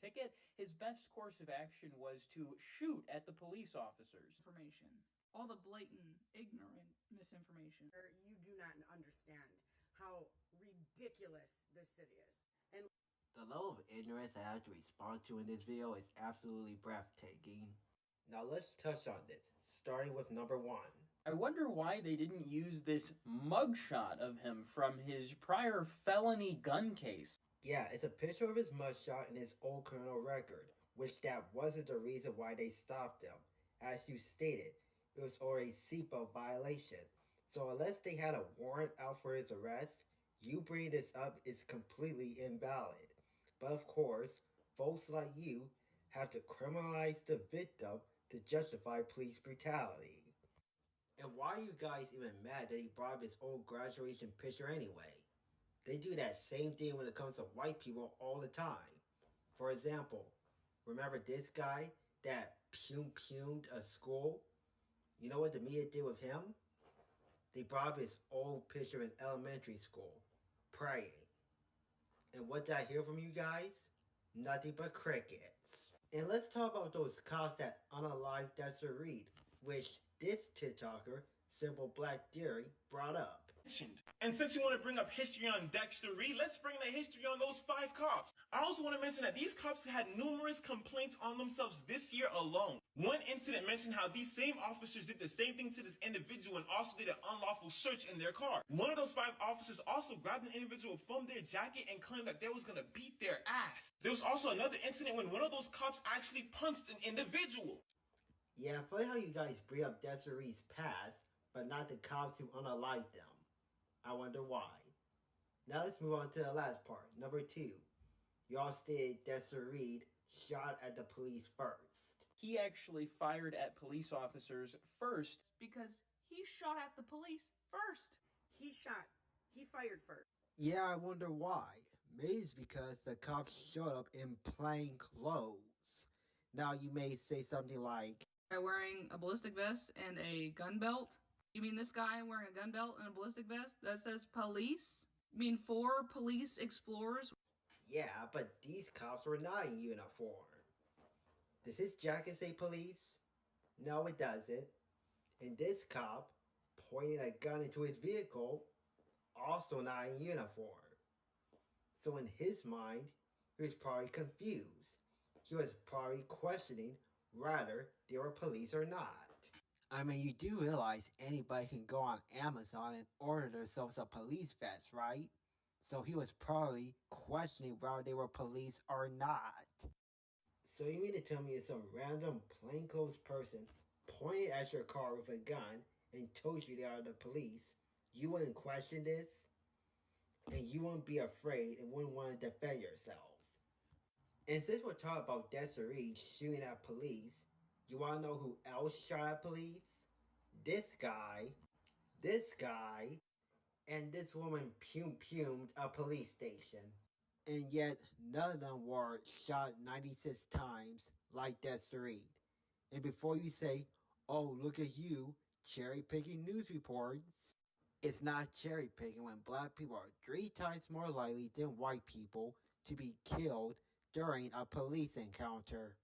ticket, his best course of action was to shoot at the police officers. Information. All the blatant, ignorant misinformation. You do not understand how ridiculous this city is. And the level of ignorance I have to respond to in this video is absolutely breathtaking. Now let's touch on this, starting with number 1. I wonder why they didn't use this mugshot of him from his prior felony gun case. Yeah, it's a picture of his mugshot and his old criminal record, which that wasn't the reason why they stopped him. As you stated, it was already a seatbelt violation. So unless they had a warrant out for his arrest, you bringing this up is completely invalid. But of course, folks like you have to criminalize the victim to justify police brutality. And why are you guys even mad that he brought up his old graduation picture anyway? They do that same thing when it comes to white people all the time. For example, remember this guy that pumed a school? You know what the media did with him? They brought up his old picture in elementary school, praying. And what did I hear from you guys? Nothing but crickets. And let's talk about those cops that unalived Dexter Reed, which this TikToker, Simple Black Theory, brought up. And since you want to bring up history on Dexter Reed, let's bring the history on those 5 cops. I also want to mention that these cops had numerous complaints on themselves this year alone. One incident mentioned how these same officers did the same thing to this individual and also did an unlawful search in their car. One of those 5 officers also grabbed an individual from their jacket and claimed that they was going to beat their ass. There was also another incident when one of those cops actually punched an individual. Yeah, funny how you guys bring up Dexter Reed's past, but not the cops who unalived them. I wonder why. Now let's move on to the last part, number 2. Y'all stated Dexter Reed shot at the police first. He actually fired at police officers first. Because he shot at the police first. he fired first. Yeah, I wonder why. Maybe it's because the cops showed up in plain clothes. Now you may say something like, By wearing a ballistic vest and a gun belt? You mean this guy wearing a gun belt and a ballistic vest that says police? You mean 4 police explorers? yeah, but these cops were not in uniform. Does his jacket say police? No, it doesn't. And this cop, pointing a gun into his vehicle, also not in uniform. So in his mind, he was probably confused. He was probably questioning whether they were police or not. I mean, you do realize anybody can go on Amazon and order themselves a police vest, right? So he was probably questioning whether they were police or not. So you mean to tell me it's some random plainclothes person pointed at your car with a gun and told you they are the police, you wouldn't question this? And you wouldn't be afraid and wouldn't want to defend yourself? And since we're talking about Dexter Reed shooting at police, you want to know who else shot at police? This guy, and this woman pumed a police station. And yet, none of them were shot 96 times like Dexter Reed. And before you say, oh, look at you, cherry-picking news reports, it's not cherry-picking when black people are 3 times more likely than white people to be killed during a police encounter.